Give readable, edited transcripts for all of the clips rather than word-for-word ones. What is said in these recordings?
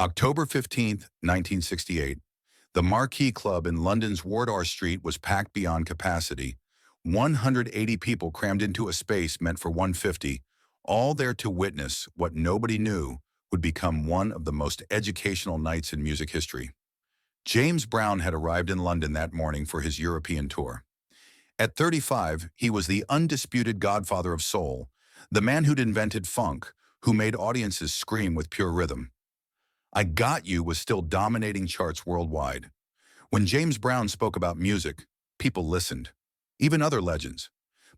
October 15th, 1968, the Marquee Club in London's Wardour Street was packed beyond capacity. 180 people crammed into a space meant for 150, all there to witness what nobody knew would become one of the most educational nights in music history. James Brown had arrived in London that morning for his European tour. At 35, he was the undisputed godfather of soul, the man who'd invented funk, who made audiences scream with pure rhythm. I Got You was still dominating charts worldwide. When James Brown spoke about music, people listened, even other legends.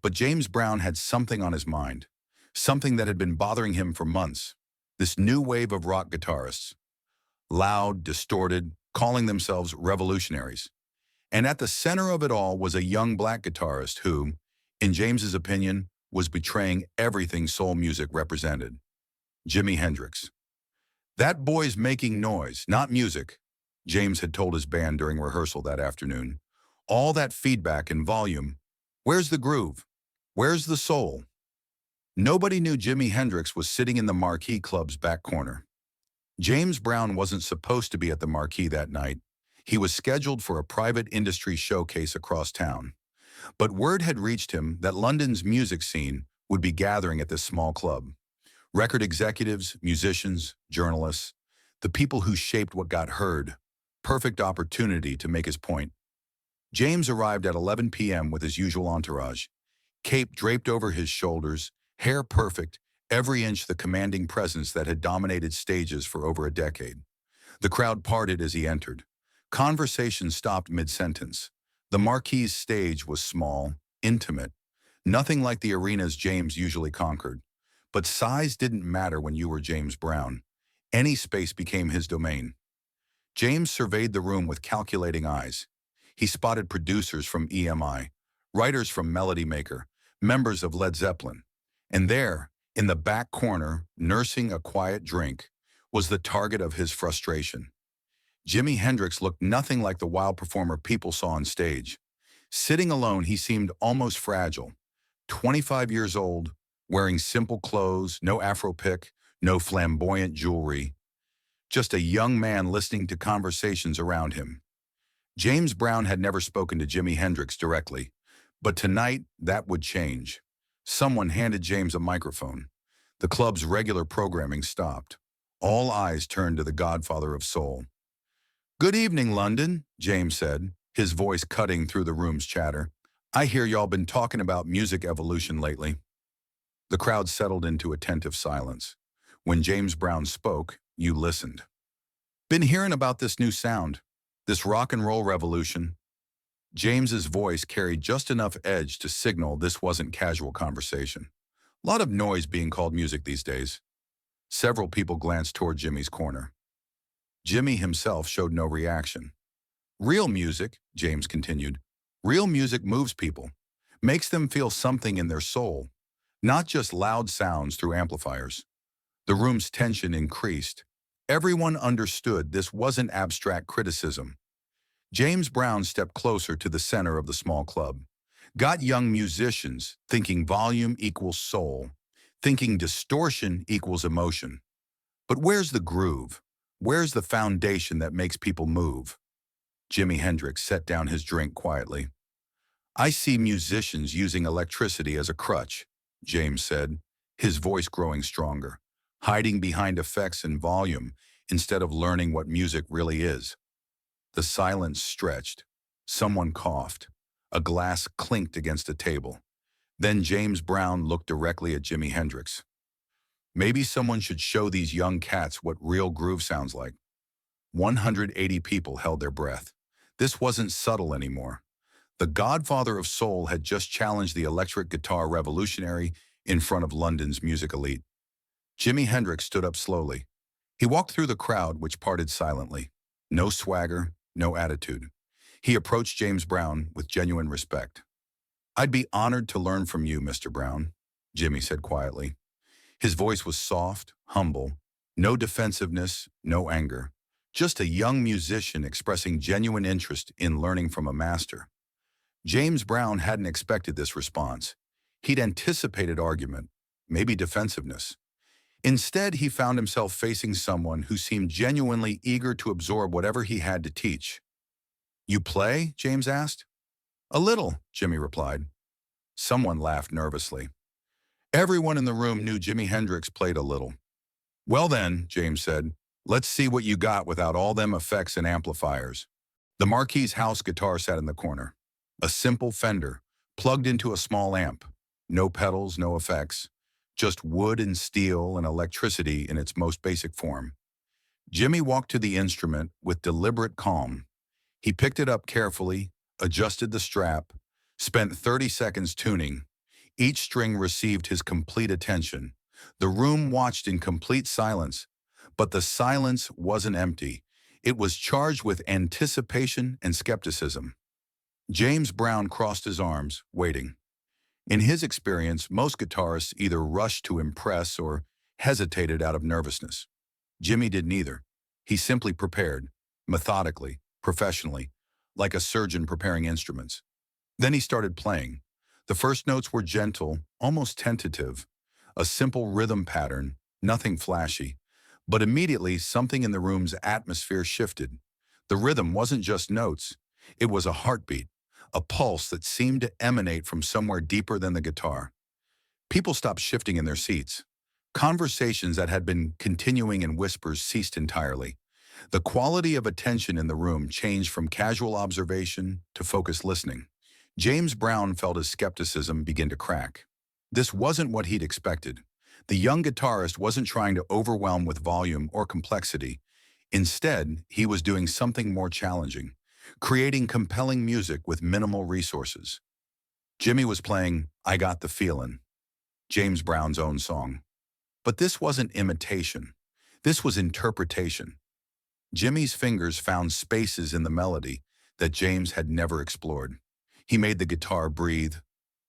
But James Brown had something on his mind, something that had been bothering him for months. This new wave of rock guitarists, loud, distorted, calling themselves revolutionaries. And at the center of it all was a young black guitarist who, in James's opinion, was betraying everything soul music represented. Jimi Hendrix. "That boy's making noise, not music," James had told his band during rehearsal that afternoon. "All that feedback and volume. Where's the groove? Where's the soul?" Nobody knew Jimi Hendrix was sitting in the Marquee Club's back corner. James Brown wasn't supposed to be at the Marquee that night. He was scheduled for a private industry showcase across town. But word had reached him that London's music scene would be gathering at this small club. Record executives, musicians, journalists, the people who shaped what got heard. Perfect opportunity to make his point. James arrived at 11 p.m. with his usual entourage. Cape draped over his shoulders, hair perfect, every inch the commanding presence that had dominated stages for over a decade. The crowd parted as he entered. Conversation stopped mid-sentence. The Marquee's stage was small, intimate, nothing like the arenas James usually conquered. But size didn't matter when you were James Brown. Any space became his domain. James surveyed the room with calculating eyes. He spotted producers from EMI, writers from Melody Maker, members of Led Zeppelin. And there, in the back corner, nursing a quiet drink, was the target of his frustration. Jimi Hendrix looked nothing like the wild performer people saw on stage. Sitting alone, he seemed almost fragile. 25 years old, wearing simple clothes, no afro pick, no flamboyant jewelry. Just a young man listening to conversations around him. James Brown had never spoken to Jimi Hendrix directly, but tonight that would change. Someone handed James a microphone. The club's regular programming stopped. All eyes turned to the Godfather of Soul. "Good evening, London," James said, his voice cutting through the room's chatter. "I hear y'all been talking about music evolution lately." The crowd settled into attentive silence. When James Brown spoke, you listened. "Been hearing about this new sound, this rock and roll revolution." James's voice carried just enough edge to signal this wasn't casual conversation. A lot of noise being called music these days. Several people glanced toward Jimmy's corner. Jimi himself showed no reaction. "Real music," James continued, "real music moves people, makes them feel something in their soul, not just loud sounds through amplifiers." The room's tension increased. Everyone understood this wasn't abstract criticism. James Brown stepped closer to the center of the small club. Got young musicians thinking volume equals soul, thinking distortion equals emotion. But where's the groove? Where's the foundation that makes people move? Jimi Hendrix set down his drink quietly. "I see musicians using electricity as a crutch," James said, his voice growing stronger, hiding behind effects and volume instead of learning what music really is. The silence stretched. Someone coughed. A glass clinked against a table. Then James Brown looked directly at Jimi Hendrix. "Maybe someone should show these young cats what real groove sounds like." 180 people held their breath. This wasn't subtle anymore. The Godfather of Soul had just challenged the electric guitar revolutionary in front of London's music elite. Jimi Hendrix stood up slowly. He walked through the crowd, which parted silently. No swagger, no attitude. He approached James Brown with genuine respect. "I'd be honored to learn from you, Mr. Brown," Jimi said quietly. His voice was soft, humble, no defensiveness, no anger. Just a young musician expressing genuine interest in learning from a master. James Brown hadn't expected this response. He'd anticipated argument, maybe defensiveness. Instead, he found himself facing someone who seemed genuinely eager to absorb whatever he had to teach. "You play?" James asked. "A little," Jimmy replied. Someone laughed nervously. Everyone in the room knew Jimi Hendrix played a little. "Well then," James said, "let's see what you got without all them effects and amplifiers." The Marquee's house guitar sat in the corner. A simple Fender, plugged into a small amp. No pedals, no effects. Just wood and steel and electricity in its most basic form. Jimmy walked to the instrument with deliberate calm. He picked it up carefully, adjusted the strap, spent 30 seconds tuning. Each string received his complete attention. The room watched in complete silence, but the silence wasn't empty. It was charged with anticipation and skepticism. James Brown crossed his arms, waiting. In his experience, most guitarists either rushed to impress or hesitated out of nervousness. Jimmy did neither. He simply prepared, methodically, professionally, like a surgeon preparing instruments. Then he started playing. The first notes were gentle, almost tentative, a simple rhythm pattern, nothing flashy. But immediately, something in the room's atmosphere shifted. The rhythm wasn't just notes. It was a heartbeat, a pulse that seemed to emanate from somewhere deeper than the guitar. People stopped shifting in their seats. Conversations that had been continuing in whispers ceased entirely. The quality of attention in the room changed from casual observation to focused listening. James Brown felt his skepticism begin to crack. This wasn't what he'd expected. The young guitarist wasn't trying to overwhelm with volume or complexity. Instead, he was doing something more challenging, creating compelling music with minimal resources. Jimmy was playing "I Got the Feelin'," James Brown's own song. But this wasn't imitation. This was interpretation. Jimmy's fingers found spaces in the melody that James had never explored. He made the guitar breathe,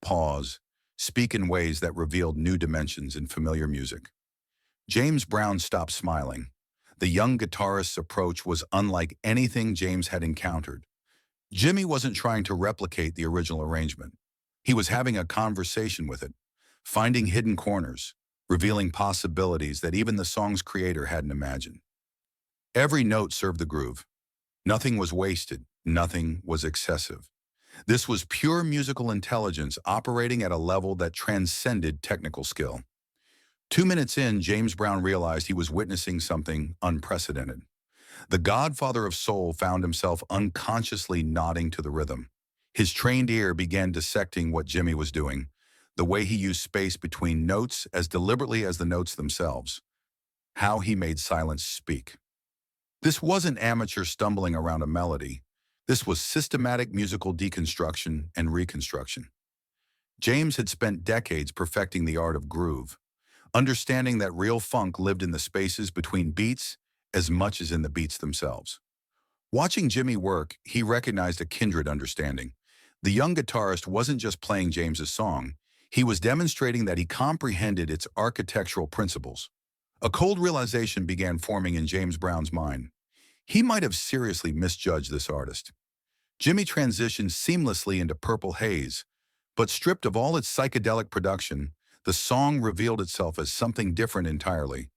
pause, speak in ways that revealed new dimensions in familiar music. James Brown stopped smiling. The young guitarist's approach was unlike anything James had encountered. Jimmy wasn't trying to replicate the original arrangement. He was having a conversation with it, finding hidden corners, revealing possibilities that even the song's creator hadn't imagined. Every note served the groove. Nothing was wasted, nothing was excessive. This was pure musical intelligence operating at a level that transcended technical skill. 2 minutes in, James Brown realized he was witnessing something unprecedented. The Godfather of Soul found himself unconsciously nodding to the rhythm. His trained ear began dissecting what Jimmy was doing, the way he used space between notes as deliberately as the notes themselves, how he made silence speak. This wasn't amateur stumbling around a melody. This was systematic musical deconstruction and reconstruction. James had spent decades perfecting the art of groove, understanding that real funk lived in the spaces between beats as much as in the beats themselves. Watching Jimmy work, he recognized a kindred understanding. The young guitarist wasn't just playing James's song, he was demonstrating that he comprehended its architectural principles. A cold realization began forming in James Brown's mind. He might have seriously misjudged this artist. Jimmy transitioned seamlessly into Purple Haze, but stripped of all its psychedelic production, the song revealed itself as something different entirely.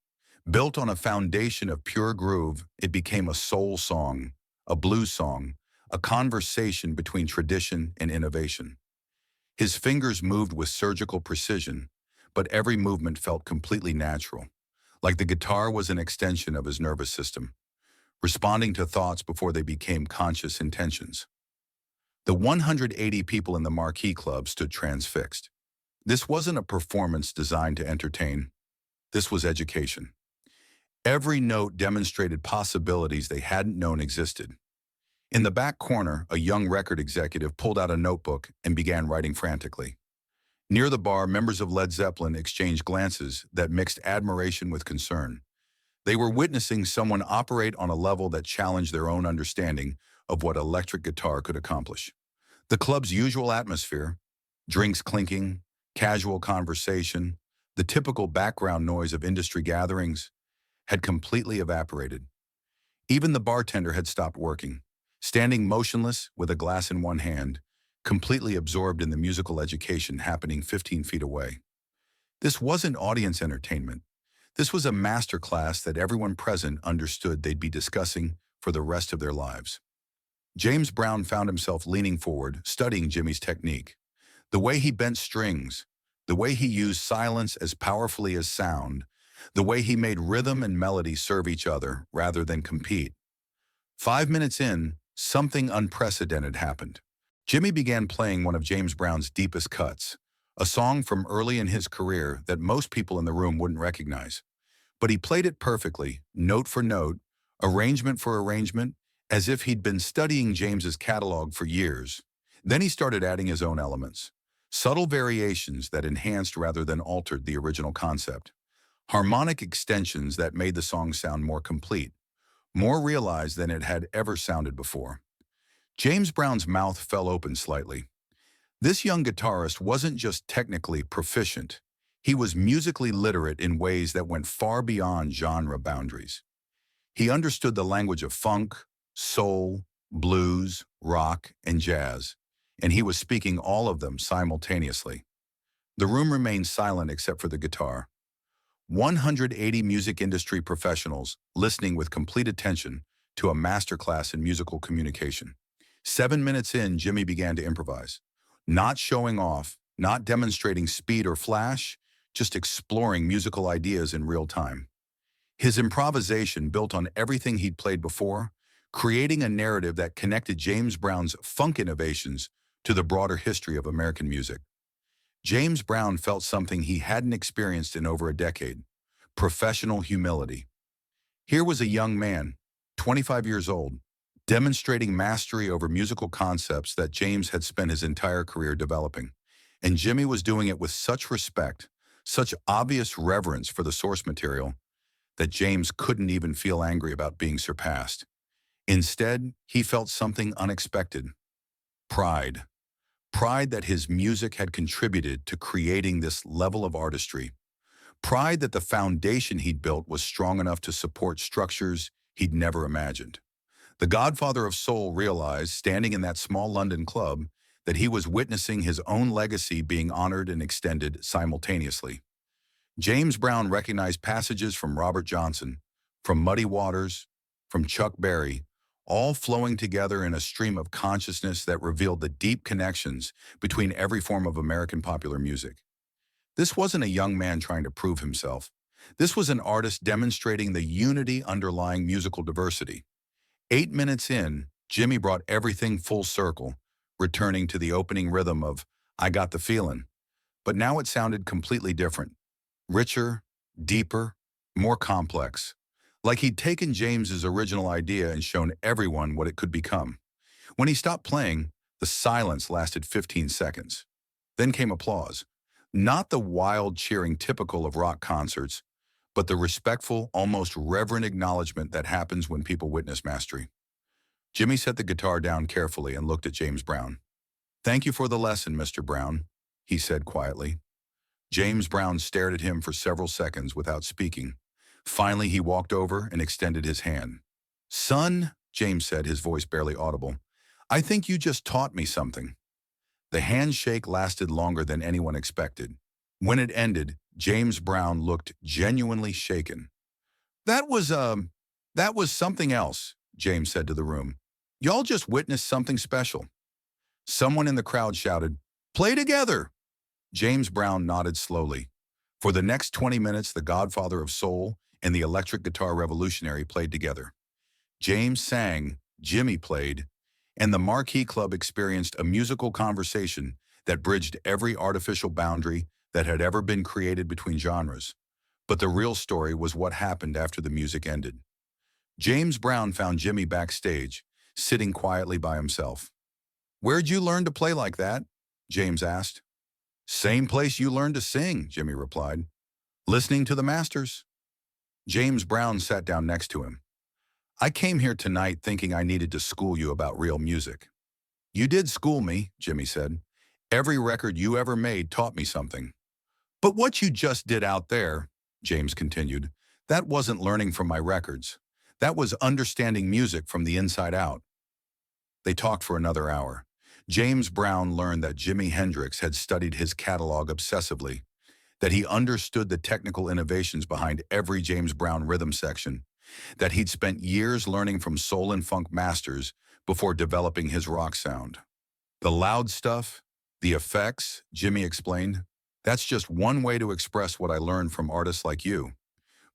Built on a foundation of pure groove, it became a soul song, a blues song, a conversation between tradition and innovation. His fingers moved with surgical precision, but every movement felt completely natural, like the guitar was an extension of his nervous system, responding to thoughts before they became conscious intentions. The 180 people in the Marquee Club stood transfixed. This wasn't a performance designed to entertain. This was education. Every note demonstrated possibilities they hadn't known existed. In the back corner, a young record executive pulled out a notebook and began writing frantically. Near the bar, members of Led Zeppelin exchanged glances that mixed admiration with concern. They were witnessing someone operate on a level that challenged their own understanding of what electric guitar could accomplish. The club's usual atmosphere, drinks clinking, casual conversation, the typical background noise of industry gatherings, had completely evaporated. Even the bartender had stopped working, standing motionless with a glass in one hand, completely absorbed in the musical education happening 15 feet away. This wasn't audience entertainment. This was a masterclass that everyone present understood they'd be discussing for the rest of their lives. James Brown found himself leaning forward, studying Jimmy's technique. The way he bent strings, the way he used silence as powerfully as sound, the way he made rhythm and melody serve each other rather than compete. 5 minutes in, something unprecedented happened. Jimmy began playing one of James Brown's deepest cuts, a song from early in his career that most people in the room wouldn't recognize. But he played it perfectly, note for note, arrangement for arrangement, as if he'd been studying James's catalog for years. Then he started adding his own elements, subtle variations that enhanced rather than altered the original concept, harmonic extensions that made the song sound more complete, more realized than it had ever sounded before. James Brown's mouth fell open slightly. This young guitarist wasn't just technically proficient, he was musically literate in ways that went far beyond genre boundaries. He understood the language of funk, soul, blues, rock, and jazz, and he was speaking all of them simultaneously. The room remained silent except for the guitar. 180 music industry professionals listening with complete attention to a masterclass in musical communication. 7 minutes in, Jimmy began to improvise. Not showing off, not demonstrating speed or flash, just exploring musical ideas in real time. His improvisation built on everything he'd played before, creating a narrative that connected James Brown's funk innovations to the broader history of American music. James Brown felt something he hadn't experienced in over a decade: professional humility. Here was a young man, 25 years old, demonstrating mastery over musical concepts that James had spent his entire career developing. And Jimmy was doing it with such respect, such obvious reverence for the source material, that James couldn't even feel angry about being surpassed. Instead, he felt something unexpected: pride. Pride that his music had contributed to creating this level of artistry. Pride that the foundation he'd built was strong enough to support structures he'd never imagined. The Godfather of Soul realized, standing in that small London club, that he was witnessing his own legacy being honored and extended simultaneously. James Brown recognized passages from Robert Johnson, from Muddy Waters, from Chuck Berry, all flowing together in a stream of consciousness that revealed the deep connections between every form of American popular music. This wasn't a young man trying to prove himself. This was an artist demonstrating the unity underlying musical diversity. 8 minutes in, Jimmy brought everything full circle, returning to the opening rhythm of "I Got the Feelin'." But now it sounded completely different. Richer, deeper, more complex. Like he'd taken James's original idea and shown everyone what it could become. When he stopped playing, the silence lasted 15 seconds. Then came applause. Not the wild cheering typical of rock concerts, but the respectful, almost reverent acknowledgement that happens when people witness mastery. Jimmy set the guitar down carefully and looked at James Brown. "Thank you for the lesson, Mr. Brown," he said quietly. James Brown stared at him for several seconds without speaking. Finally, he walked over and extended his hand. "Son," James said, his voice barely audible, "I think you just taught me something." The handshake lasted longer than anyone expected. When it ended, James Brown looked genuinely shaken. That was something else," James said to the room. "Y'all just witnessed something special." Someone in the crowd shouted, "Play together!" James Brown nodded slowly. For the next 20 minutes, the Godfather of Soul and the electric guitar revolutionary played together. James sang, Jimmy played, and the Marquee Club experienced a musical conversation that bridged every artificial boundary that had ever been created between genres. But the real story was what happened after the music ended. James Brown found Jimmy backstage, sitting quietly by himself. "Where'd you learn to play like that?" James asked. "Same place you learned to sing," Jimmy replied. "Listening to the masters." James Brown sat down next to him. "I came here tonight thinking I needed to school you about real music." "You did school me," Jimmy said. "Every record you ever made taught me something." "But what you just did out there," James continued, "that wasn't learning from my records. That was understanding music from the inside out." They talked for another hour. James Brown learned that Jimi Hendrix had studied his catalog obsessively. that he understood the technical innovations behind every James Brown rhythm section, that he'd spent years learning from soul and funk masters before developing his rock sound. The loud stuff, the effects, Jimmy explained, that's just one way to express what I learned from artists like you,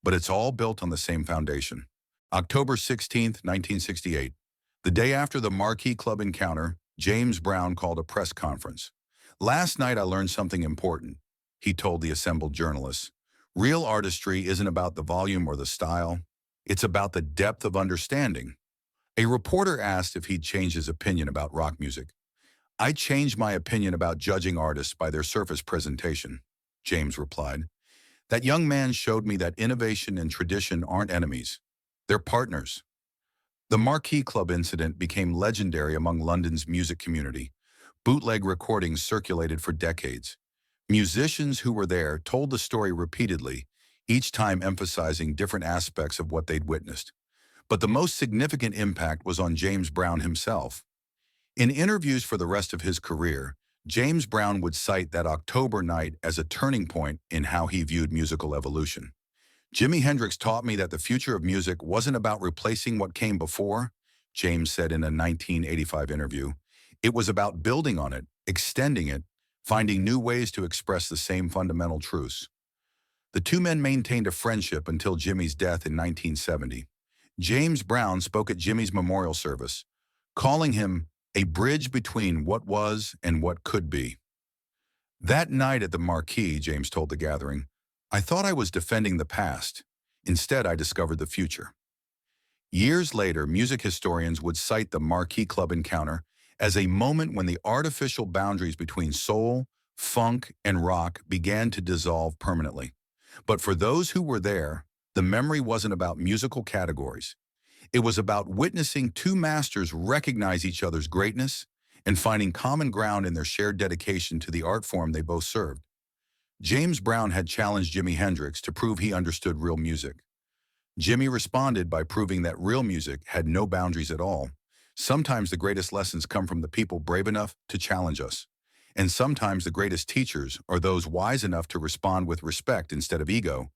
but it's all built on the same foundation. October 16th, 1968. The day after the Marquee Club encounter, James Brown called a press conference. Last night I learned something important, he told the assembled journalists. Real artistry isn't about the volume or the style. It's about the depth of understanding. A reporter asked if he'd changed his opinion about rock music. I changed my opinion about judging artists by their surface presentation, James replied. That young man showed me that innovation and tradition aren't enemies. They're partners. The Marquee Club incident became legendary among London's music community. Bootleg recordings circulated for decades. Musicians who were there told the story repeatedly, each time emphasizing different aspects of what they'd witnessed. But the most significant impact was on James Brown himself. In interviews for the rest of his career, James Brown would cite that October night as a turning point in how he viewed musical evolution. Jimi Hendrix taught me that the future of music wasn't about replacing what came before, James said in a 1985 interview. It was about building on it, extending it, finding new ways to express the same fundamental truths. The two men maintained a friendship until Jimmy's death in 1970. James Brown spoke at Jimmy's memorial service, calling him a bridge between what was and what could be. That night at the Marquee, James told the gathering, I thought I was defending the past. Instead, I discovered the future. Years later, music historians would cite the Marquee Club encounter as a moment when the artificial boundaries between soul, funk, and rock began to dissolve permanently. But for those who were there, the memory wasn't about musical categories. It was about witnessing two masters recognize each other's greatness and finding common ground in their shared dedication to the art form they both served. James Brown had challenged Jimi Hendrix to prove he understood real music. Jimmy responded by proving that real music had no boundaries at all. Sometimes the greatest lessons come from the people brave enough to challenge us. And sometimes the greatest teachers are those wise enough to respond with respect instead of ego,